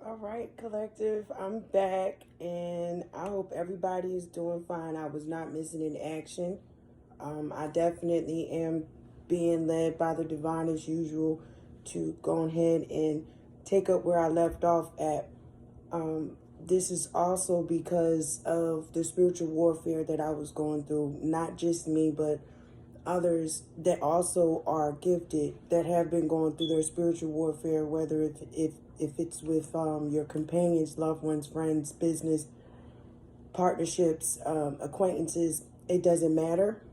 All right, collective, I'm back and I hope everybody is doing fine. I was not missing in action. I definitely am being led by the divine as usual to go ahead and take up where I left off at. This is also because of the spiritual warfare that I was going through, not just me, but others that also are gifted that have been going through their spiritual warfare, whether if it's with your companions, loved ones, friends, business partnerships, acquaintances, it doesn't matter.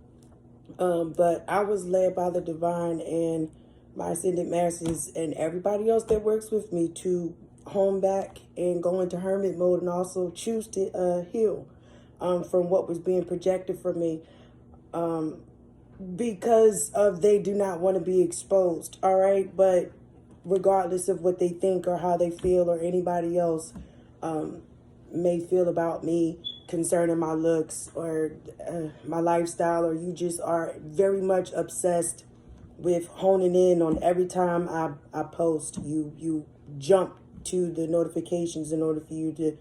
But I was led by the divine and my ascended masters and everybody else that works with me to home back and go into hermit mode and also choose to heal from what was being projected from me, because of they do not want to be exposed. All right, but regardless of what they think or how they feel or anybody else may feel about me concerning my looks or my lifestyle, or you just are very much obsessed with honing in on every time I post, you jump to the notifications in order for you to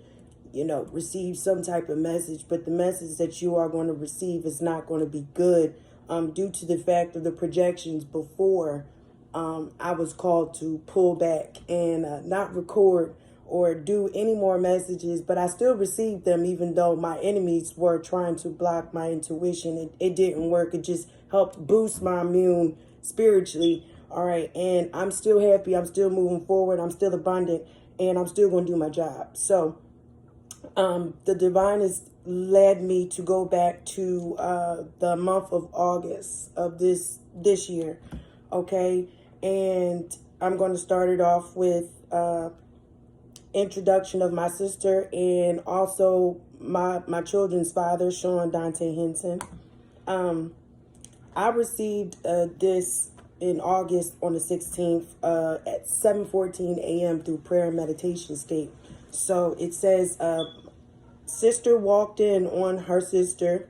receive some type of message, but the message that you are going to receive is not going to be good, due to the fact of the projections before. I was called to pull back and not record or do any more messages, but I still received them even though my enemies were trying to block my intuition. It didn't work. It just helped boost my immune spiritually. All right. And I'm still happy. I'm still moving forward. I'm still abundant and I'm still going to do my job. So the divine has led me to go back to the month of August of this year. Okay. And I'm going to start it off with introduction of my sister and also my children's father, Sean Dante Henson. I received this in August on the 16th at 7:14 a.m. through prayer and meditation state. So it says, sister walked in on her sister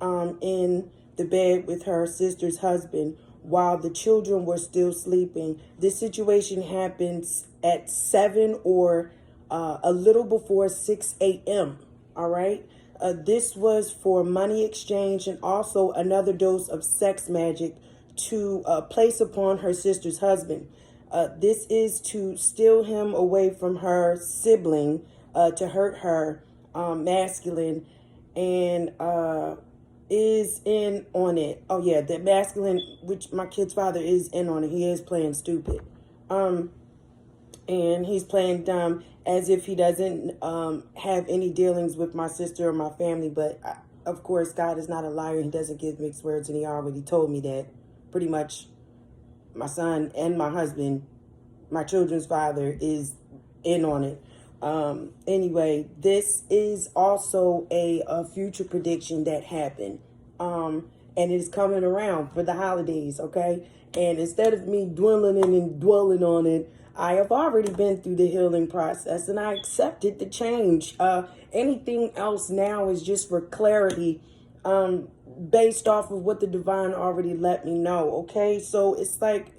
in the bed with her sister's husband while the children were still sleeping. This situation happens at 7 or a little before 6 a.m. All right. This was for money exchange and also another dose of sex magic to place upon her sister's husband. This is to steal him away from her sibling, to hurt her, masculine, and is in on it. Oh yeah, the masculine, which my kid's father is in on it. He is playing stupid. And he's playing dumb as if he doesn't have any dealings with my sister or my family. But of course, God is not a liar. He doesn't give mixed words, and he already told me that pretty much my son and my husband, my children's father, is in on it. Anyway, this is also a future prediction that happened. And it's coming around for the holidays, okay? And instead of me dwelling in and dwelling on it, I have already been through the healing process and I accepted the change. Anything else now is just for clarity, based off of what the divine already let me know, okay? So it's like,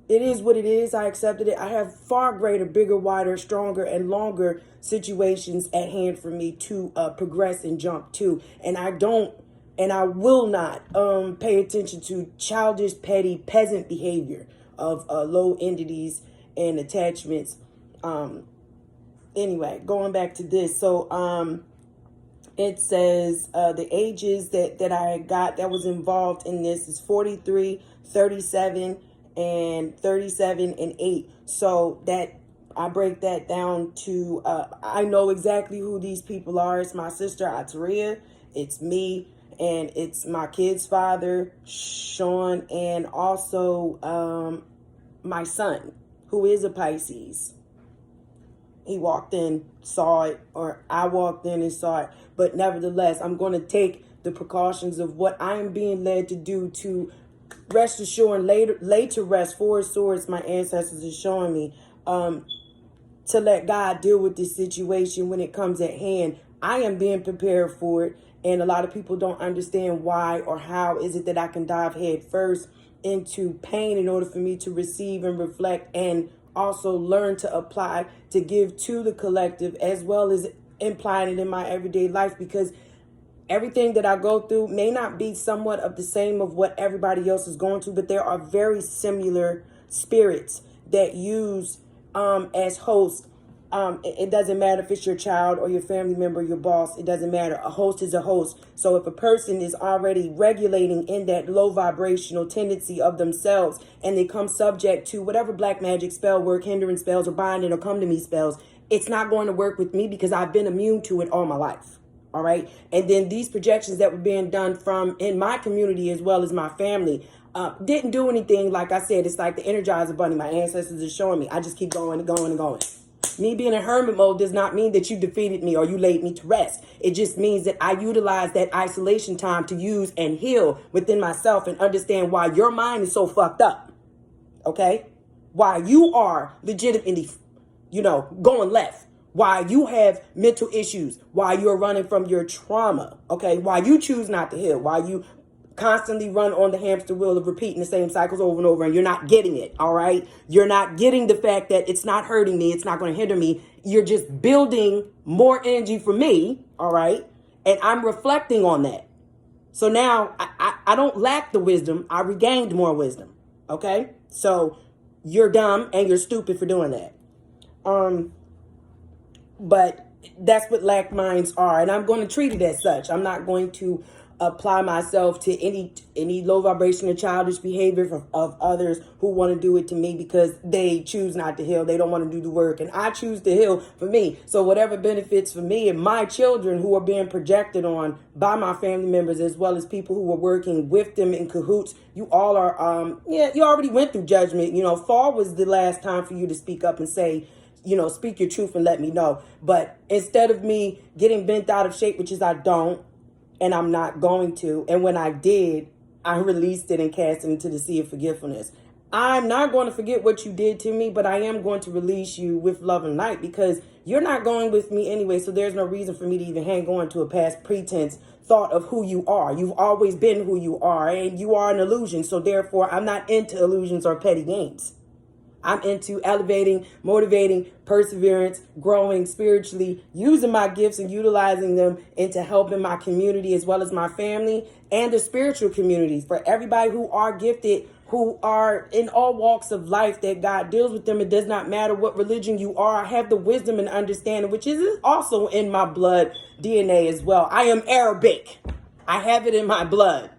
it is what it is. I accepted it. I have far greater, bigger, wider, stronger, and longer situations at hand for me to progress and jump to. And I don't, and I will not pay attention to childish, petty, peasant behavior of low entities and attachments. Anyway, going back to this. So it says the ages that I got that was involved in this is 43, 37, and 37 and 8. So that I break that down to I know exactly who these people are. It's my sister Ataria, it's me, and it's my kid's father Sean, and also my son, who is a Pisces. He walked in, saw it, or I walked in and saw it. But nevertheless, I'm going to take the precautions of what I am being led to do to rest assured, lay to rest, four swords my ancestors are showing me, to let God deal with this situation when it comes at hand. I am being prepared for it, and a lot of people don't understand why or how is it that I can dive head first into pain in order for me to receive and reflect and also learn to apply to give to the collective, as well as implying it in my everyday life, because everything that I go through may not be somewhat of the same of what everybody else is going through, but there are very similar spirits that use as hosts. It doesn't matter if it's your child or your family member, your boss. It doesn't matter. A host is a host. So if a person is already regulating in that low vibrational tendency of themselves, and they come subject to whatever black magic spell work, hindering spells, or binding or come to me spells, it's not going to work with me because I've been immune to it all my life. All right. And then these projections that were being done from in my community as well as my family didn't do anything. Like I said, it's like the Energizer Bunny. My ancestors are showing me. I just keep going and going and going. Me being in hermit mode does not mean that you defeated me or you laid me to rest. It just means that I utilize that isolation time to use and heal within myself and understand why your mind is so fucked up. Okay? Why you are legitimately, going left. Why you have mental issues. Why you're running from your trauma. Okay? Why you choose not to heal. Why you constantly run on the hamster wheel of repeating the same cycles over and over, and you're not getting it. All right. You're not getting the fact that it's not hurting me. It's not going to hinder me. You're just building more energy for me. All right. And I'm reflecting on that. So now I don't lack the wisdom. I regained more wisdom. Okay. So you're dumb and you're stupid for doing that. But that's what lack minds are. And I'm going to treat it as such. I'm not going to apply myself to any low vibrational childish behavior of others who want to do it to me because they choose not to heal. They don't want to do the work, and I choose to heal for me. So whatever benefits for me and my children who are being projected on by my family members, as well as people who are working with them in cahoots, you all are, you already went through judgment. Fall was the last time for you to speak up and say, speak your truth and let me know. But instead of me getting bent out of shape, which is I don't, and I'm not going to. And when I did, I released it and cast it into the sea of forgetfulness. I'm not going to forget what you did to me, but I am going to release you with love and light because you're not going with me anyway. So there's no reason for me to even hang on to a past pretense thought of who you are. You've always been who you are, and you are an illusion. So therefore, I'm not into illusions or petty games. I'm into elevating, motivating, perseverance, growing spiritually, using my gifts and utilizing them into helping my community as well as my family and the spiritual communities. For everybody who are gifted, who are in all walks of life that God deals with them, it does not matter what religion you are. I have the wisdom and understanding, which is also in my blood DNA as well. I am Arabic. I have it in my blood.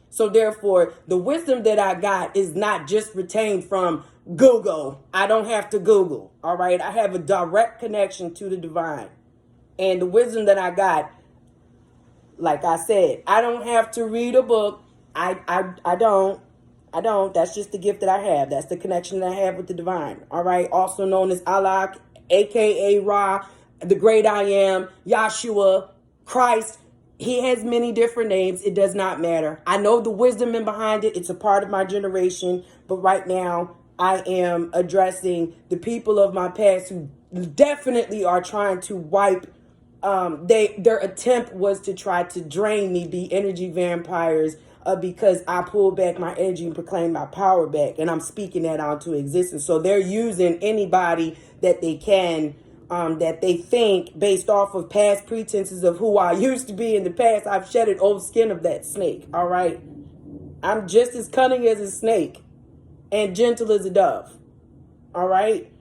So therefore, the wisdom that I got is not just retained from Google. I don't have to Google. All right. I have a direct connection to the divine. And the wisdom that I got, like I said, I don't have to read a book. I don't. That's just the gift that I have. That's the connection that I have with the divine. All right. Also known as Allah, aka Ra, the great I am, Yahshua, Christ. He has many different names. It does not matter. I know the wisdom in behind it. It's a part of my generation. But right now, I am addressing the people of my past who definitely are trying to wipe. Their attempt was to try to drain me, be energy vampires, because I pulled back my energy and proclaimed my power back. And I'm speaking that onto existence. So they're using anybody that they can, that they think based off of past pretenses of who I used to be in the past. I've shedded old skin of that snake. All right. I'm just as cunning as a snake and gentle as a dove. All right.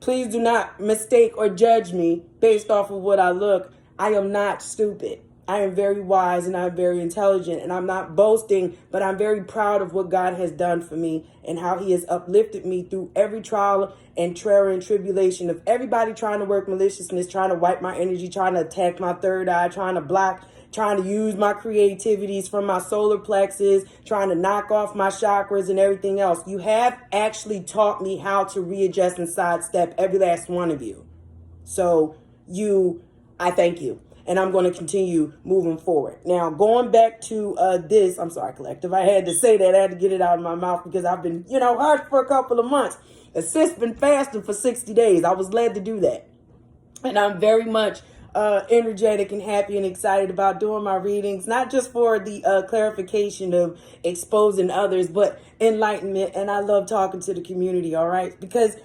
Please do not mistake or judge me based off of what I look. I am not stupid. I am very wise and I'm very intelligent, and I'm not boasting, but I'm very proud of what God has done for me and how he has uplifted me through every trial and terror and tribulation of everybody trying to work maliciousness, trying to wipe my energy, trying to attack my third eye, trying to block, trying to use my creativities from my solar plexus, trying to knock off my chakras and everything else. You have actually taught me how to readjust and sidestep every last one of you. So I thank you. And I'm going to continue moving forward. Now, going back to this, I'm sorry, collective. I had to say that. I had to get it out of my mouth because I've been, hurt for a couple of months. Assist been fasting for 60 days. I was led to do that. And I'm very much energetic and happy and excited about doing my readings, not just for the clarification of exposing others, but enlightenment. And I love talking to the community, all right? Because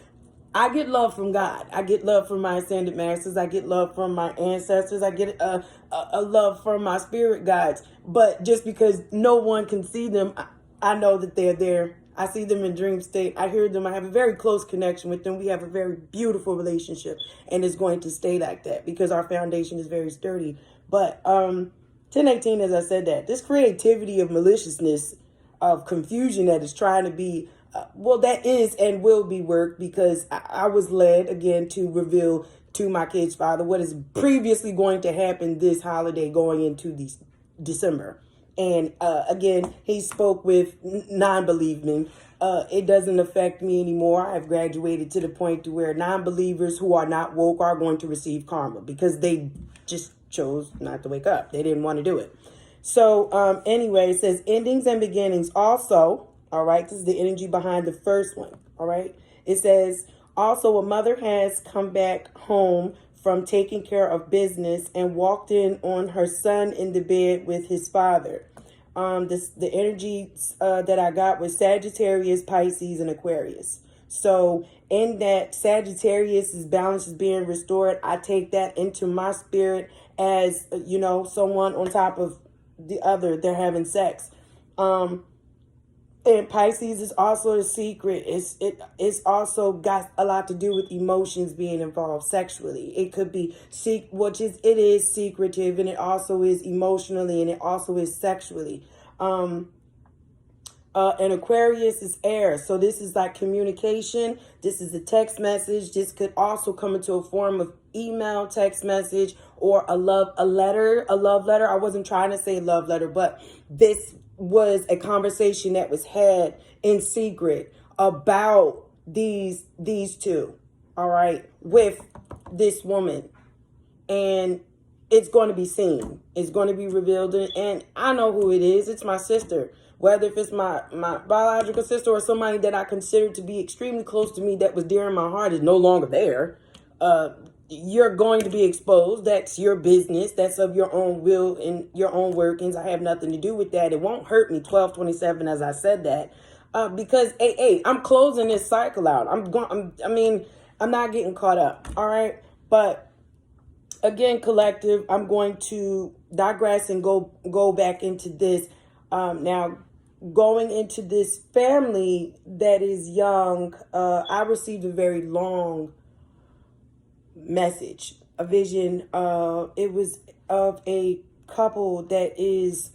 I get love from God. I get love from my ascended masters. I get love from my ancestors. I get a love from my spirit guides. But just because no one can see them, I know that they're there. I see them in dream state. I hear them. I have a very close connection with them. We have a very beautiful relationship, and it's going to stay like that because our foundation is very sturdy. But 1018, as I said, that this creativity of maliciousness, of confusion that is trying to be well, that is and will be worked, because I was led again to reveal to my kid's father what is previously going to happen this holiday going into December. And again, he spoke with non-believing. It doesn't affect me anymore. I've graduated to the point to where non-believers who are not woke are going to receive karma because they just chose not to wake up. They didn't want to do it. So anyway, it says endings and beginnings also. All right, this is the energy behind the first one. All right, it says also a mother has come back home from taking care of business and walked in on her son in the bed with his father. The energy that I got was Sagittarius, Pisces, and Aquarius. So in that Sagittarius's balance is being restored, I take that into my spirit as, you know, someone on top of the other. They're having sex. And Pisces is also a secret. It's also got a lot to do with emotions being involved sexually. It could be it is secretive, and it also is emotionally, and it also is sexually. And Aquarius is air. So this is like communication. This is a text message. This could also come into a form of email, text message, or a love letter. I wasn't trying to say love letter, but this was a conversation that was had in secret about these two, all right, with this woman. And it's going to be seen. It's going to be revealed. And I know who it is. It's my sister. Whether if it's my biological sister or somebody that I consider to be extremely close to me that was dear in my heart is no longer there. You're going to be exposed. That's your business. That's of your own will and your own workings. I have nothing to do with that. It won't hurt me. 1227, as I said that, because I'm closing this cycle out. I'm not getting caught up. All right. But again, collective, I'm going to digress and go back into this. Now, going into this family that is young, I received a very long message, a vision. It was of a couple that is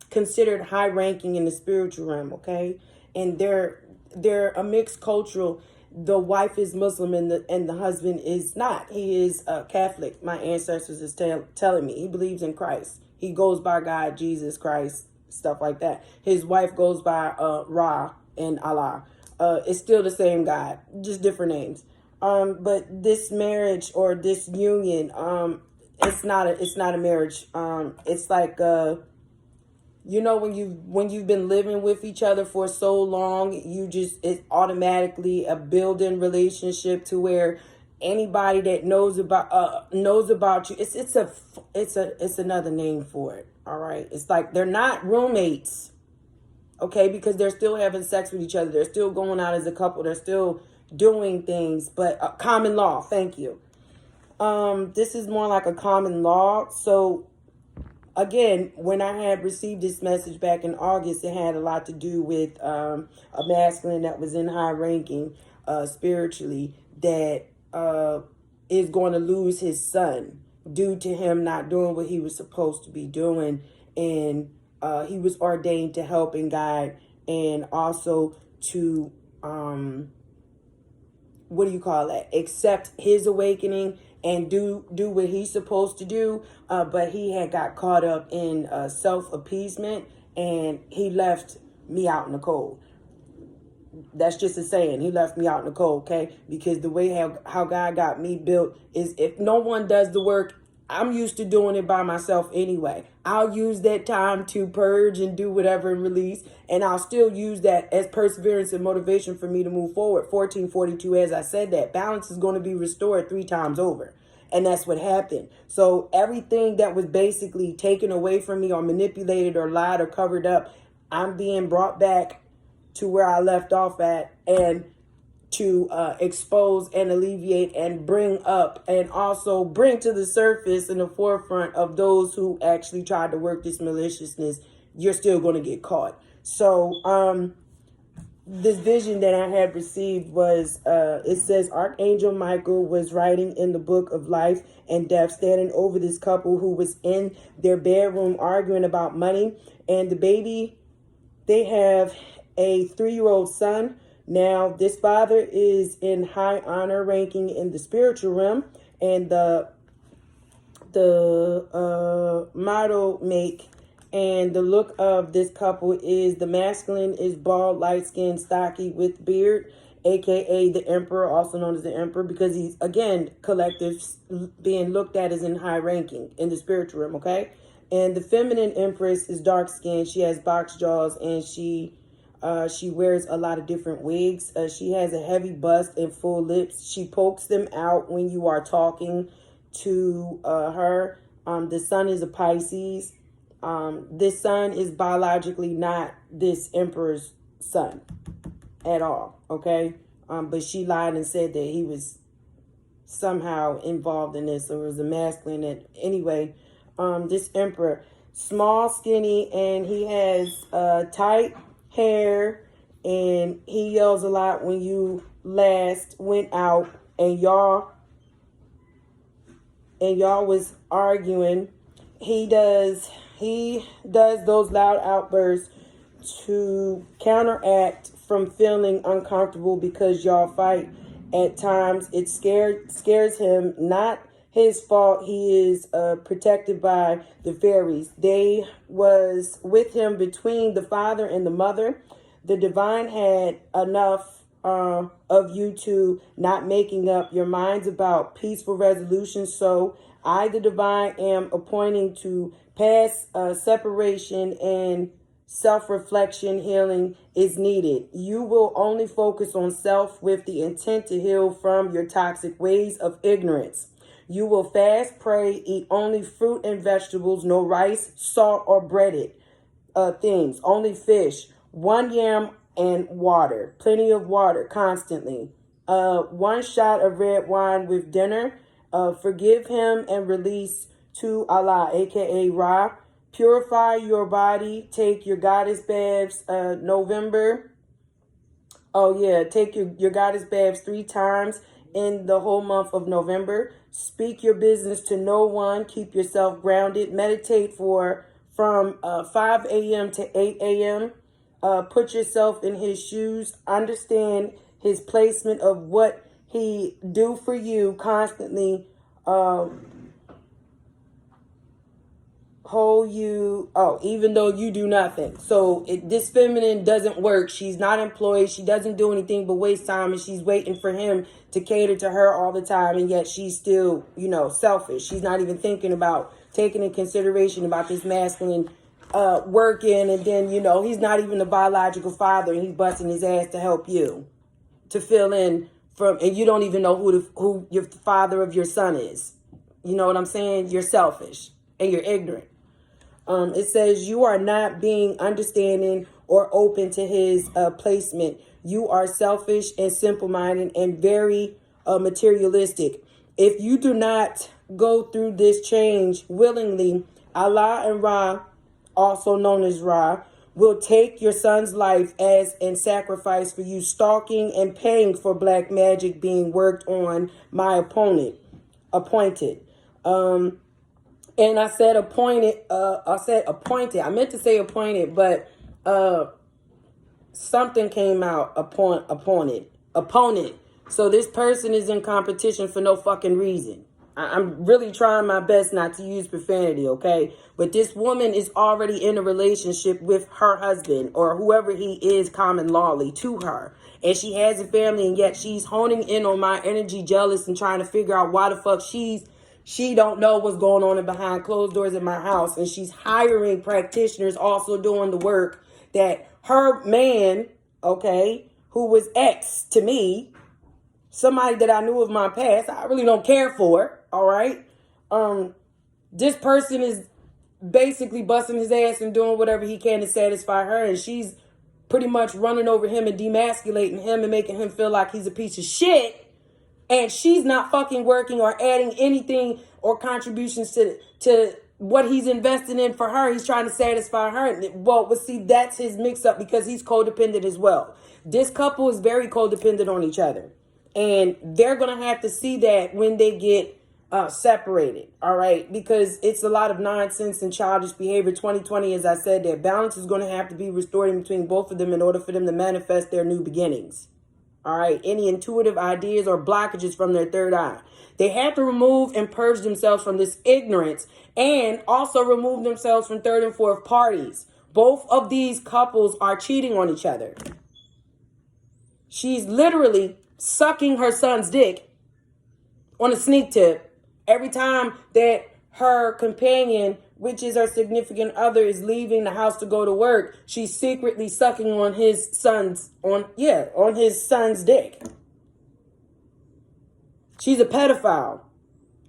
considered high ranking in the spiritual realm, okay? And they're a mixed cultural. The wife is Muslim and the husband is not. He is Catholic. My ancestors is telling me. He believes in Christ. He goes by God, Jesus Christ, stuff like that. His wife goes by Ra and Allah. It's still the same God, just different names. But this marriage or this union, it's not a marriage. It's like, you know, when you've been living with each other for so long, it's automatically a built-in relationship to where anybody that knows about you, it's another name for it. All right. It's like they're not roommates. Okay, because they're still having sex with each other. They're still going out as a couple. They're still doing things, but common law. Thank you. This is more like a common law. So again, when I had received this message back in August, it had a lot to do with a masculine that was in high ranking spiritually that is going to lose his son due to him not doing what he was supposed to be doing. And he was ordained to help and guide and also to accept his awakening and do what he's supposed to do. But he had got caught up in self-appeasement, and he left me out in the cold. That's just a saying. He left me out in the cold, okay? Because the way how God got me built is if no one does the work, I'm used to doing it by myself anyway. I'll use that time to purge and do whatever and release. And I'll still use that as perseverance and motivation for me to move forward. 1442, as I said, that balance is going to be restored 3 times over. And that's what happened. So everything that was basically taken away from me or manipulated or lied or covered up, I'm being brought back to where I left off at. And to expose and alleviate and bring up and also bring to the surface in the forefront of those who actually tried to work this maliciousness. You're still going to get caught. So this vision that I had received was, it says Archangel Michael was writing in the book of life and death, standing over this couple who was in their bedroom arguing about money. And the baby, they have a 3-year-old son. Now, this father is in high honor ranking in the spiritual realm, and the model make and the look of this couple is the masculine is bald, light-skinned, stocky with beard, aka the emperor, also known as the emperor, because he's, again, collective, being looked at as in high ranking in the spiritual realm, okay? And the feminine empress is dark-skinned. She has box jaws, and she wears a lot of different wigs. She has a heavy bust and full lips. She pokes them out when you are talking to her. The sun is a Pisces. This son is biologically not this emperor's son at all, okay? But she lied and said that he was somehow involved in this, or was a masculine. And anyway, this emperor, small, skinny, and he has tight hair, and he yells a lot when you last went out and y'all was arguing. He does those loud outbursts to counteract from feeling uncomfortable because y'all fight. At times it scares him. Not his fault. He is protected by the fairies. They was with him between the father and the mother. The divine had enough of you two not making up your minds about peaceful resolution. So I, the divine, am appointing to past separation and self-reflection healing is needed. You will only focus on self with the intent to heal from your toxic ways of ignorance. You will fast, pray, eat only fruit and vegetables, no rice, salt, or breaded things, only fish, 1 yam and water, plenty of water constantly. 1 shot of red wine with dinner. Forgive him and release to Allah, aka Ra. Purify your body. Take your goddess baths. November. Oh yeah, take your goddess baths 3 times in the whole month of November. Speak your business to no one. Keep yourself grounded. Meditate from 5 a.m. to 8 a.m. Put yourself in his shoes. Understand his placement of what he do for you constantly. Hold you, even though you do nothing. So this feminine doesn't work. She's not employed. She doesn't do anything but waste time, and she's waiting for him to cater to her all the time. And yet she's still, selfish. She's not even thinking about taking in consideration about this masculine working. And then, he's not even the biological father, and he's busting his ass to help you to fill in and you don't even know who your father of your son is. You know what I'm saying? You're selfish and you're ignorant. It says you are not being understanding or open to his placement. You are selfish and simple-minded and very materialistic. If you do not go through this change willingly, Allah and Ra, also known as Ra, will take your son's life as in sacrifice for you, stalking and paying for black magic being worked on my appointed. And I said appointed. I meant to say appointed, but something came out. Opponent. So this person is in competition for no fucking reason. I'm really trying my best not to use profanity, okay? But this woman is already in a relationship with her husband or whoever he is common lawly to her. And she has a family, and yet she's honing in on my energy, jealous, and trying to figure out why the fuck she don't know what's going on behind closed doors in my house. And she's hiring practitioners also doing the work that her man, okay, who was ex to me, somebody that I knew of my past, I really don't care for, all right? This person is basically busting his ass and doing whatever he can to satisfy her, and she's pretty much running over him and demasculating him and making him feel like he's a piece of shit. And she's not fucking working or adding anything or contributions to what he's investing in for her. He's trying to satisfy her. Well, see, that's his mix up because he's codependent as well. This couple is very codependent on each other. And they're going to have to see that when they get separated. All right. Because it's a lot of nonsense and childish behavior. 2020, as I said, their balance is going to have to be restored in between both of them in order for them to manifest their new beginnings. All right. Any intuitive ideas or blockages from their third eye. They have to remove and purge themselves from this ignorance and also remove themselves from third and fourth parties. Both of these couples are cheating on each other. She's literally sucking her son's dick on a sneak tip every time that her companion, which is her significant other, is leaving the house to go to work. She's secretly sucking on his son's dick. She's a pedophile.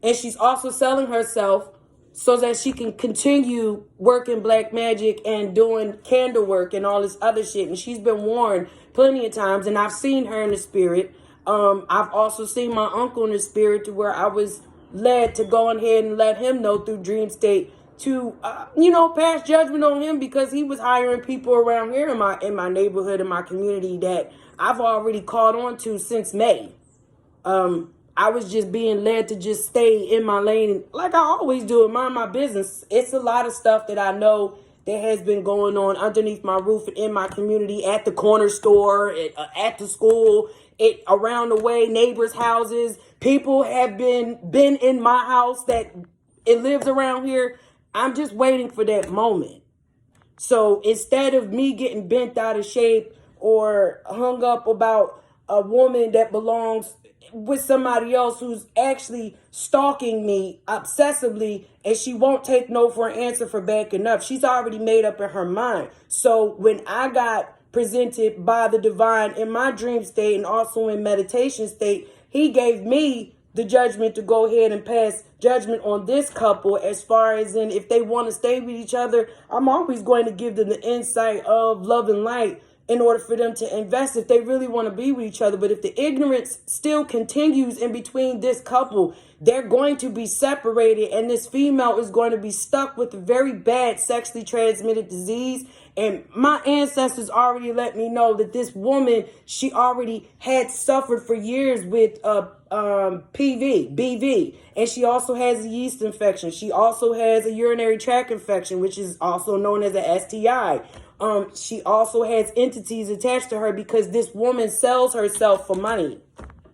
And she's also selling herself so that she can continue working black magic and doing candle work and all this other shit. And she's been warned plenty of times, and I've seen her in the spirit. I've also seen my uncle in the spirit, to where I was led to go ahead and let him know through dream state to, pass judgment on him, because he was hiring people around here in my neighborhood, in my community, that I've already caught on to since May. I was just being led to just stay in my lane like I always do and mind my business. It's a lot of stuff that I know that has been going on underneath my roof and in my community, at the corner store, at the school, around the way, neighbors' houses. People have been in my house that it lives around here. I'm just waiting for that moment. So instead of me getting bent out of shape or hung up about a woman that belongs with somebody else who's actually stalking me obsessively, and she won't take no for an answer for backing up. She's already made up in her mind. So when I got presented by the divine in my dream state and also in meditation state, he gave me the judgment to go ahead and pass judgment on this couple, as far as in if they want to stay with each other. I'm always going to give them the insight of love and light in order for them to invest if they really want to be with each other. But if the ignorance still continues in between this couple, they're going to be separated, and this female is going to be stuck with a very bad sexually transmitted disease. And my ancestors already let me know that this woman, she already had suffered for years with BV, and she also has a yeast infection. She also has a urinary tract infection, which is also known as a STI. She also has entities attached to her, because this woman sells herself for money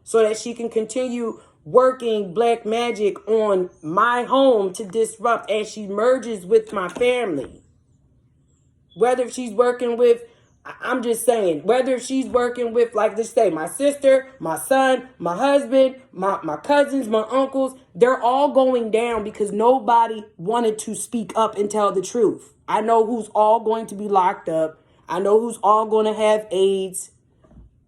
so that she can continue working black magic on my home to disrupt, and she merges with my family. Whether she's working with, I'm just saying, whether she's working with, like let's say, my sister, my son, my husband, my cousins, my uncles, they're all going down because nobody wanted to speak up and tell the truth. I know who's all going to be locked up. I know who's all going to have AIDS,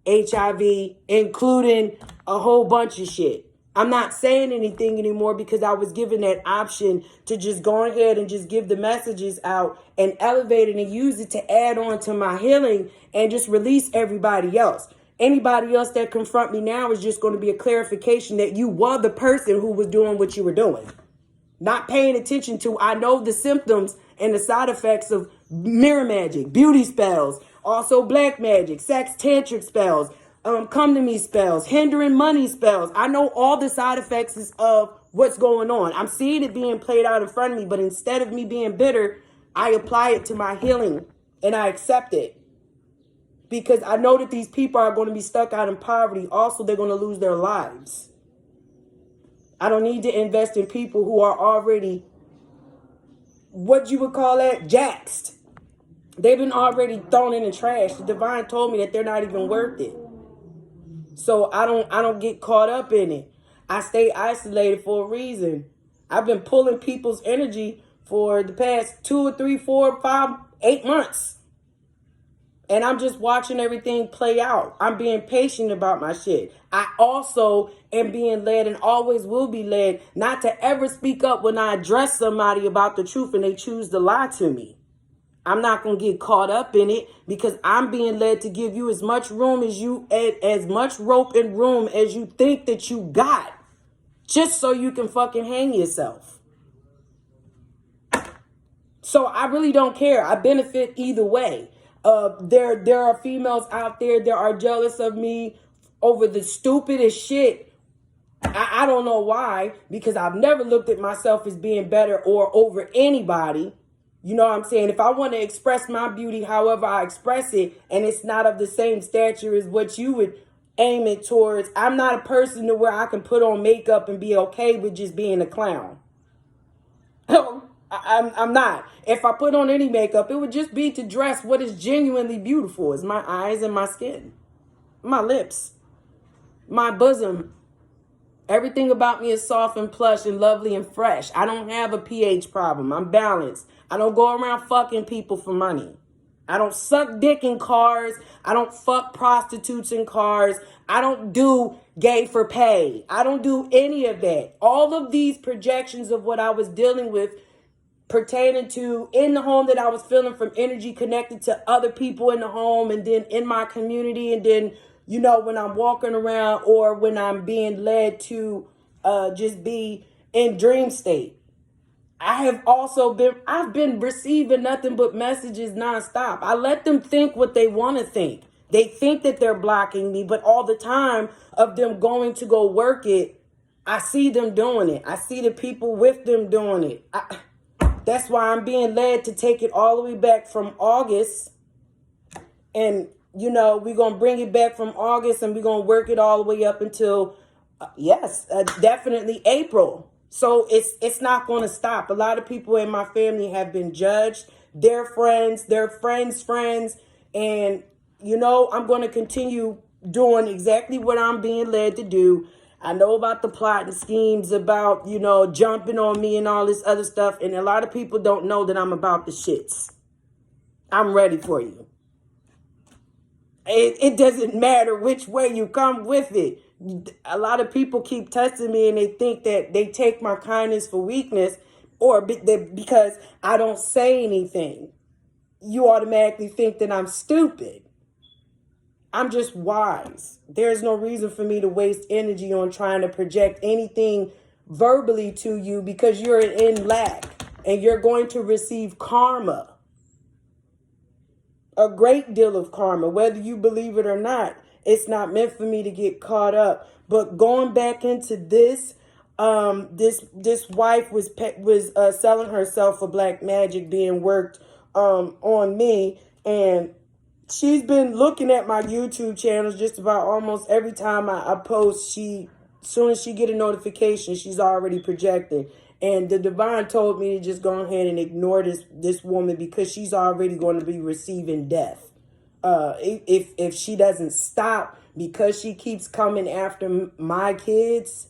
HIV, including a whole bunch of shit. I'm not saying anything anymore because I was given that option to just go ahead and just give the messages out and elevate it and use it to add on to my healing and just release everybody else. Anybody else that confront me now is just going to be a clarification that you were the person who was doing what you were doing. Not paying attention to, I know the symptoms and the side effects of mirror magic, beauty spells, also black magic, sex tantric spells, come to me spells, hindering money spells. I know all the side effects of what's going on. I'm seeing it being played out in front of me, but instead of me being bitter, I apply it to my healing and I accept it. Because I know that these people are going to be stuck out in poverty. Also, they're going to lose their lives. I don't need to invest in people who are already, what you would call that, jaxed. They've been already thrown in the trash. The divine told me that they're not even worth it. So I don't get caught up in it. I stay isolated for a reason. I've been pulling people's energy for the past 2 or 3, 4, 5, 8 months. And I'm just watching everything play out. I'm being patient about my shit. I also am being led and always will be led not to ever speak up when I address somebody about the truth and they choose to lie to me. I'm not going to get caught up in it because I'm being led to give you as much room as much rope and room as you think that you got, just so you can fucking hang yourself. So I really don't care. I benefit either way. There are females out there that are jealous of me over the stupidest shit. I don't know why, because I've never looked at myself as being better or over anybody. You know what I'm saying? If I want to express my beauty however I express it, and it's not of the same stature as what you would aim it towards, I'm not a person to where I can put on makeup and be okay with just being a clown. I'm not. If I put on any makeup, it would just be to dress what is genuinely beautiful. It's my eyes and my skin, my lips, my bosom. Everything about me is soft and plush and lovely and fresh. I don't have a pH problem. I'm balanced. I don't go around fucking people for money. I don't suck dick in cars. I don't fuck prostitutes in cars. I don't do gay for pay. I don't do any of that. All of these projections of what I was dealing with pertaining to in the home that I was feeling from energy connected to other people in the home and then in my community, and then, you know, when I'm walking around or when I'm being led to just be in dream state. I've been receiving nothing but messages nonstop. I let them think what they want to think. They think that they're blocking me, but all the time of them going to go work it, I see them doing it. I see the people with them doing it. That's why I'm being led to take it all the way back from August. And, you know, we're going to bring it back from August and we're going to work it all the way up until, definitely April. So it's not going to stop. A lot of people in my family have been judged. Their friends, friends. And, you know, I'm going to continue doing exactly what I'm being led to do. I know about the plot and schemes about, you know, jumping on me and all this other stuff. And a lot of people don't know that I'm about the shits. I'm ready for you. It doesn't matter which way you come with it. A lot of people keep testing me and they think that they take my kindness for weakness, or because I don't say anything, you automatically think that I'm stupid. I'm just wise. There's no reason for me to waste energy on trying to project anything verbally to you, because you're in lack and you're going to receive karma. A great deal of karma, whether you believe it or not. It's not meant for me to get caught up. But going back into this, this wife was selling herself for black magic being worked on me, and she's been looking at my YouTube channels just about almost every time I post. As soon as she get a notification, she's already projecting. And the divine told me to just go ahead and ignore this woman, because she's already going to be receiving death. If she doesn't stop, because she keeps coming after my kids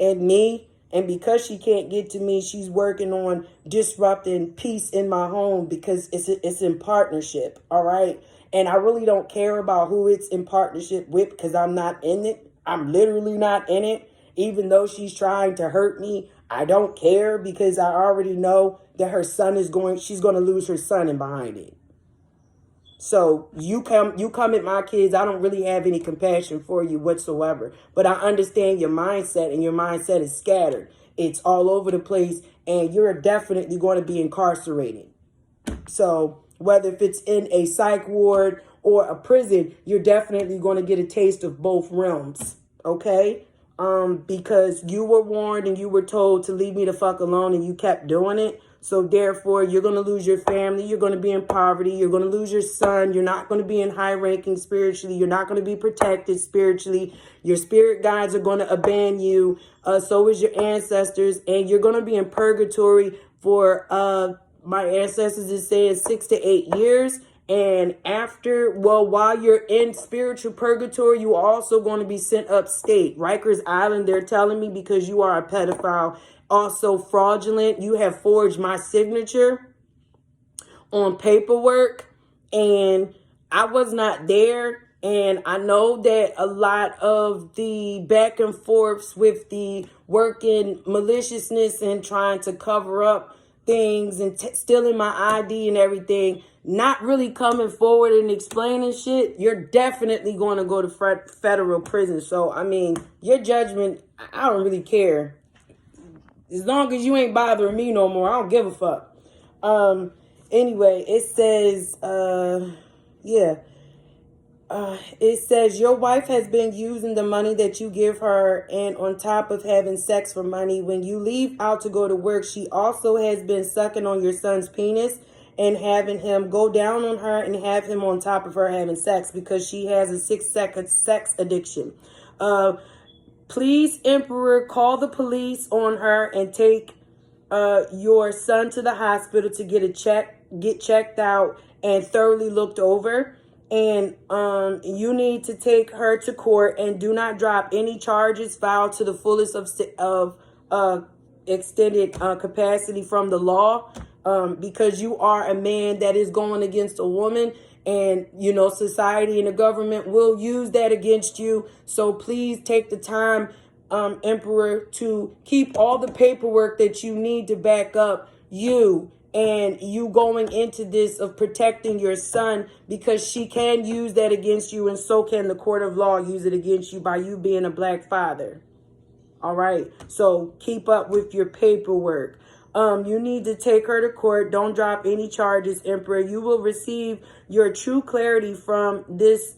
and me, and because she can't get to me, she's working on disrupting peace in my home, because it's in partnership. All right. And I really don't care about who it's in partnership with, because I'm not in it. I'm literally not in it. Even though she's trying to hurt me, I don't care, because I already know that she's going to lose her son in behind it. So you come at my kids. I don't really have any compassion for you whatsoever, but I understand your mindset, and your mindset is scattered. It's all over the place, and you're definitely going to be incarcerated. So whether if it's in a psych ward or a prison, you're definitely going to get a taste of both realms. Okay? Because you were warned and you were told to leave me the fuck alone, and you kept doing it. So therefore, you're going to lose your family. You're going to be in poverty. You're going to lose your son. You're not going to be in high ranking spiritually. You're not going to be protected spiritually. Your spirit guides are going to abandon you. So is your ancestors. And you're going to be in purgatory for, my ancestors is saying 6 to 8 years. And while you're in spiritual purgatory, you're also going to be sent upstate. Rikers Island, they're telling me, because you are a pedophile. Also fraudulent. You have forged my signature on paperwork, and I was not there. And I know that a lot of the back and forths with the working maliciousness and trying to cover up things and stealing my ID and everything, not really coming forward and explaining shit, you're definitely going to go to federal prison. So, I mean, your judgment, I don't really care. As long as you ain't bothering me no more, I don't give a fuck. Anyway, it says, it says your wife has been using the money that you give her, and on top of having sex for money, when you leave out to go to work, she also has been sucking on your son's penis and having him go down on her and have him on top of her having sex because she has a 6-second sex addiction. Please, Emperor, call the police on her and take your son to the hospital to get checked out and thoroughly looked over. And you need to take her to court and do not drop any charges filed to the fullest of extended capacity from the law, because you are a man that is going against a woman, and society and the government will use that against you. So please take the time, Emperor, to keep all the paperwork that you need to back up you and you going into this of protecting your son, because she can use that against you, and so can the court of law use it against you by you being a black father. All right. So keep up with your paperwork. You need to take her to court. Don't drop any charges, Emperor. You will receive your true clarity from this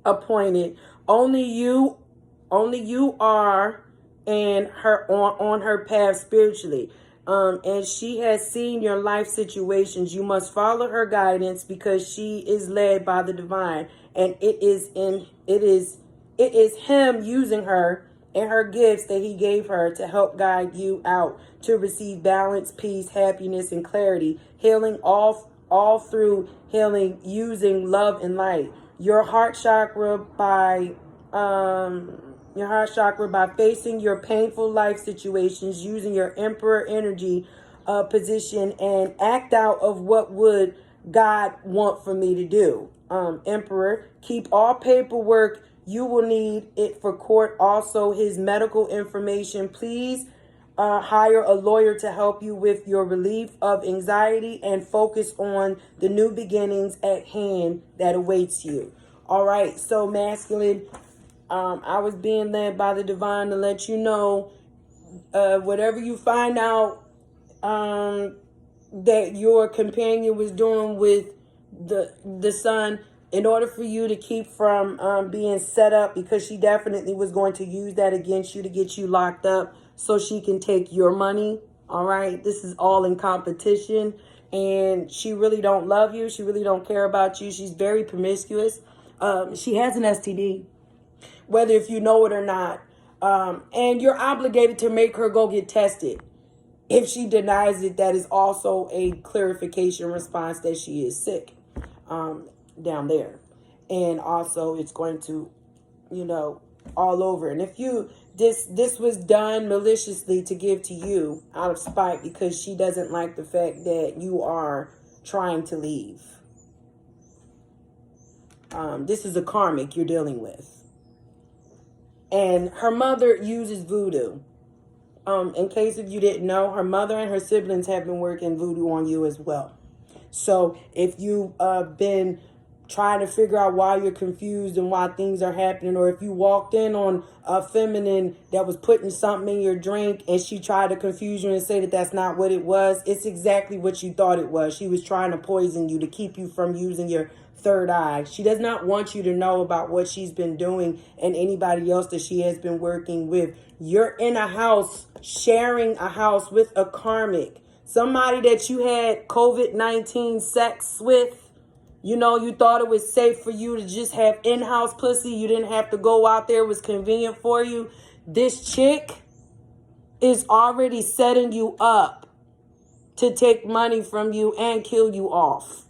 appointed. Only you are and her on her path spiritually. And she has seen your life situations. You must follow her guidance because she is led by the divine, and it is him using her and her gifts that he gave her to help guide you out to receive balance, peace, happiness, and clarity. Healing all through healing using love and light. Your heart chakra by facing your painful life situations using your emperor energy position and act out of what would God want for me to do. Emperor, keep all paperwork. You will need it for court. Also, his medical information. Please hire a lawyer to help you with your relief of anxiety and focus on the new beginnings at hand that awaits you. All right, so masculine, I was being led by the divine to let you know, whatever you find out that your companion was doing with the son, in order for you to keep from being set up, because she definitely was going to use that against you to get you locked up so she can take your money. All right, this is all in competition, and she really don't love you. She really don't care about you. She's very promiscuous. She has an STD, whether if you know it or not. And you're obligated to make her go get tested. If she denies it, that is also a clarification response that she is sick down there. And also it's going to, all over. And if this was done maliciously to give to you out of spite because she doesn't like the fact that you are trying to leave. This is a karmic you're dealing with. And her mother uses voodoo. In case if you didn't know, her mother and her siblings have been working voodoo on you as well. So if you've been trying to figure out why you're confused and why things are happening, or if you walked in on a feminine that was putting something in your drink and she tried to confuse you and say that that's not what it was, it's exactly what you thought it was. She was trying to poison you to keep you from using your third eye. She does not want you to know about what she's been doing and anybody else that she has been working with. You're in a house, sharing a house with a karmic, somebody that you had COVID-19 sex with. You thought it was safe for you to just have in-house pussy. You didn't have to go out there. It was convenient for you. This chick is already setting you up to take money from you and kill you off.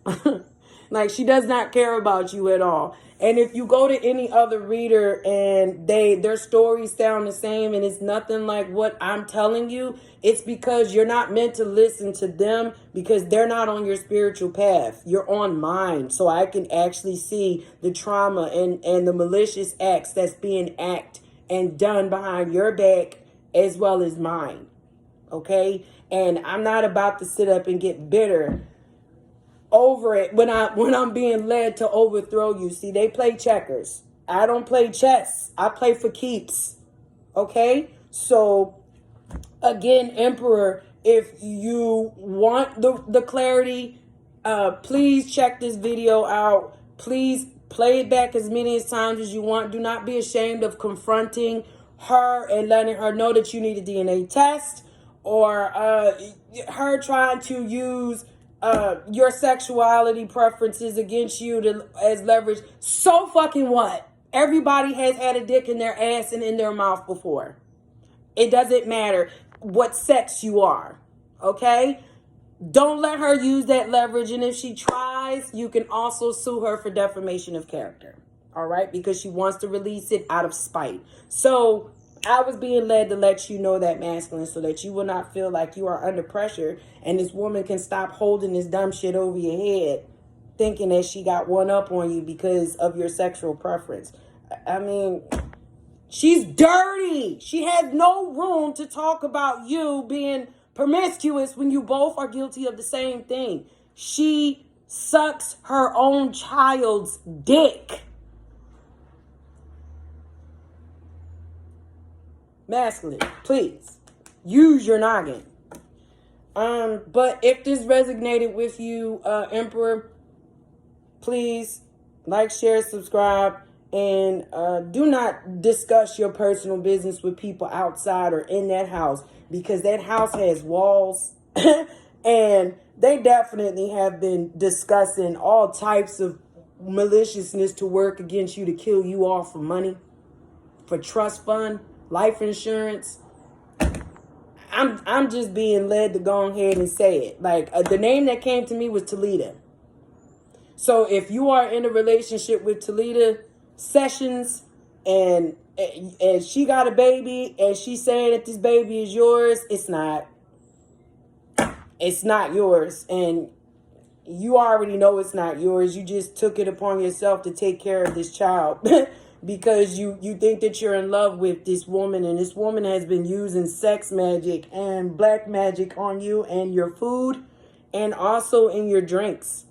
Like, she does not care about you at all. And if you go to any other reader and their stories sound the same and it's nothing like what I'm telling you, it's because you're not meant to listen to them, because they're not on your spiritual path. You're on mine. So I can actually see the trauma and the malicious acts that's being acted and done behind your back as well as mine. okay? And I'm not about to sit up and get bitter over it when I'm being led to overthrow you. See, they play checkers. I don't play chess. I play for keeps. Okay? So again, Emperor, if you want the clarity, please check this video out. Please play it back as many times as you want. Do not be ashamed of confronting her and letting her know that you need a DNA test, or her trying to use your sexuality preferences against you as leverage. So fucking what? Everybody has had a dick in their ass and in their mouth before. It doesn't matter what sex you are, okay? Don't let her use that leverage. And if she tries, you can also sue her for defamation of character, all right? Because she wants to release it out of spite. So I was being led to let you know that, masculine, so that you will not feel like you are under pressure and this woman can stop holding this dumb shit over your head thinking that she got one up on you because of your sexual preference. I mean, she's dirty. She has no room to talk about you being promiscuous when you both are guilty of the same thing. She sucks her own child's dick. Masculine, please use your noggin. But if this resonated with you, Emperor, please like, share, subscribe, and do not discuss your personal business with people outside or in that house, because that house has walls and they definitely have been discussing all types of maliciousness to work against you, to kill you off for money, for trust fund, life insurance. I'm just being led to go ahead and say it. Like, the name that came to me was Talita. So if you are in a relationship with Talita Sessions and she got a baby and she's saying that this baby is yours, it's not. It's not yours. And you already know it's not yours. You just took it upon yourself to take care of this child because you think that you're in love with this woman, and this woman has been using sex magic and black magic on you and your food and also in your drinks.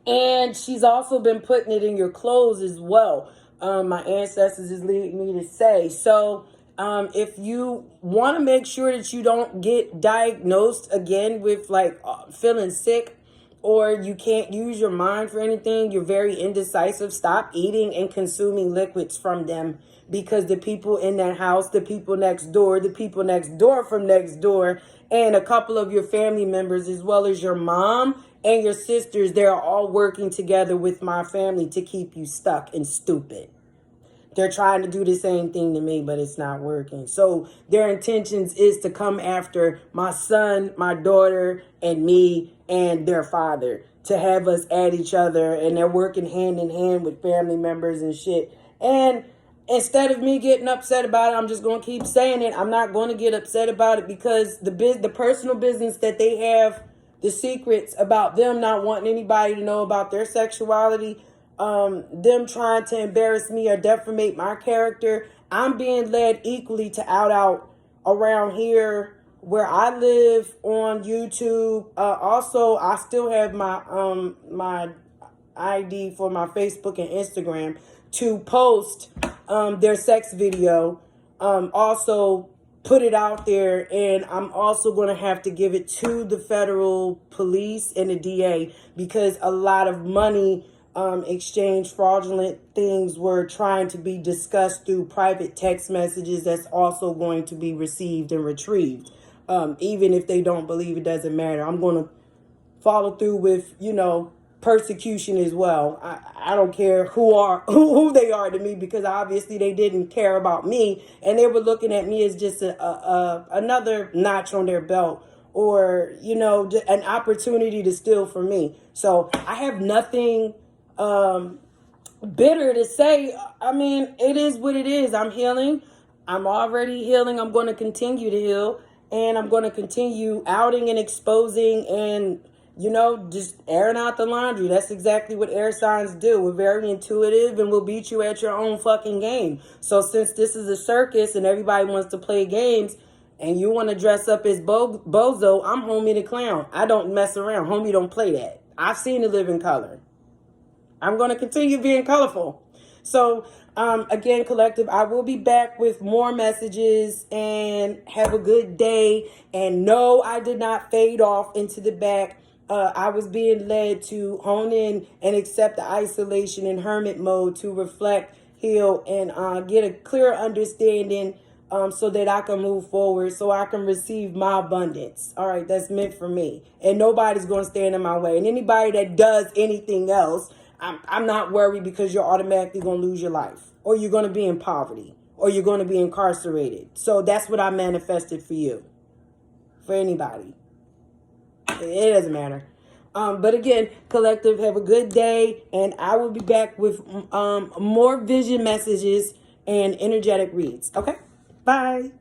And she's also been putting it in your clothes as well. My ancestors is leading me to say. So if you want to make sure that you don't get diagnosed again with like feeling sick, or you can't use your mind for anything, you're very indecisive, stop eating and consuming liquids from them, because the people in that house, the people next door from next door, and a couple of your family members, as well as your mom and your sisters, they're all working together with my family to keep you stuck and stupid. They're trying to do the same thing to me, but it's not working. So their intentions is to come after my son, my daughter, and me, and their father, to have us at each other. And they're working hand in hand with family members and shit. And instead of me getting upset about it, I'm just going to keep saying it. I'm not going to get upset about it, because the personal business that they have, the secrets about them not wanting anybody to know about their sexuality, them trying to embarrass me or defamate my character, I'm being led equally to out around here where I live on YouTube. Also, I still have my my ID for my Facebook and Instagram to post their sex video. Also put it out there, and I'm also going to have to give it to the federal police and the DA, because a lot of money exchange, fraudulent things were trying to be discussed through private text messages that's also going to be received and retrieved. Even if they don't believe, it doesn't matter. I'm going to follow through with, persecution as well. I don't care who they are to me, because obviously they didn't care about me, and they were looking at me as just another notch on their belt, or an opportunity to steal from me. So I have nothing bitter to say. I mean, it is what it is. I'm healing. I'm already healing. I'm going to continue to heal, and I'm going to continue outing and exposing and just airing out the laundry. That's exactly what air signs do. We're very intuitive, and we'll beat you at your own fucking game. So since this is a circus and everybody wants to play games, and you want to dress up as Bozo, I'm Homie the Clown. I don't mess around. Homie don't play that. I've seen the living color. I'm going to continue being colorful. So, again, collective, I will be back with more messages, and have a good day. And no, I did not fade off into the back. I was being led to hone in and accept the isolation and hermit mode to reflect, heal, and get a clear understanding, so that I can move forward, so I can receive my abundance. All right, that's meant for me. And nobody's going to stand in my way. And anybody that does anything else, I'm not worried, because you're automatically going to lose your life, or you're going to be in poverty, or you're going to be incarcerated. So that's what I manifested for you, for anybody. It doesn't matter. But again, collective, have a good day, and I will be back with more vision messages and energetic reads. Okay? Bye.